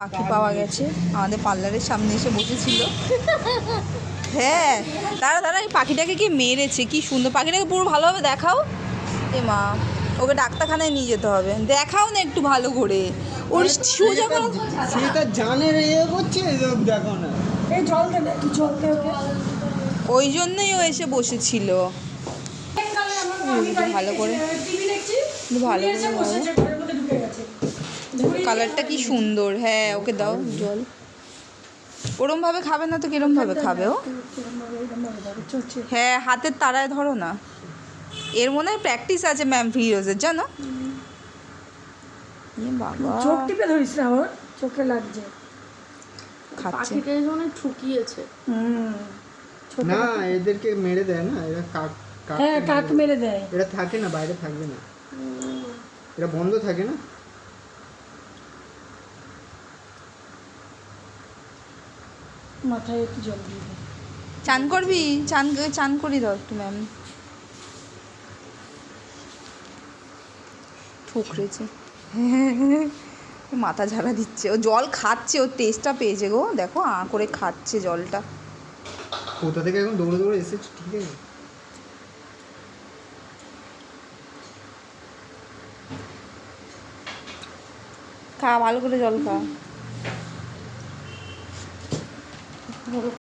পাখি পাওয়া গেছে আমাদের পার্লারের সামনে এসে বসেছিল। হ্যাঁ, দাঁড়া এই পাখিটাকে কি মেরেছে, কি সুন্দর পাখিটাকে পুরো ভালোভাবে দেখাও। এ মা, ওকে ডাক্তারখানায় নিয়ে যেতে হবে, দেখাও না একটু ভালো করে। ওর সোজা করে সেটা জানে রে করছে, দেখো না। এই জল দেবে, জল দেবে। ওই জন্যই ও এসে বসেছিল। ভালো করে ভালো করে কালারটা কি সুন্দর। হ্যাঁ, ওকে দাও জল। ওরম ভাবে খাবে না তো কিরম ভাবে খাবে ও? হ্যাঁ, হাতের তারায় ধরো না। এর মনে হয় প্র্যাকটিস আছে ম্যাম ফিরোজের, জানো? বাবা, চোখ টিপে ধরিস না, ওর চোখে লাগছে। খাচ্ছে। পাখিটাকে অনেক ঠুকিয়েছে। না, এদেরকে মেরে দেয় না, এরা হ্যাঁ, কাক মেরে দেয়। এরা থাকে না, বাইরে থাকবে না, এরা বন্ধ থাকে না। মাথায় একটু জল দিয়ে দে। চান করবি? চান করি দাও একটু ম্যাম। ঠুকরেছে, মাথা ঝাড়া দিচ্ছে। ও জল খাচ্ছে, ও টেস্টটা পেয়েছে গো, দেখো করে খাচ্ছে জলটা। কোথা থেকে এখন দৌড়ে দৌড়ে এসেছে, ঠিক আছে। খা ভালো করে জল খা।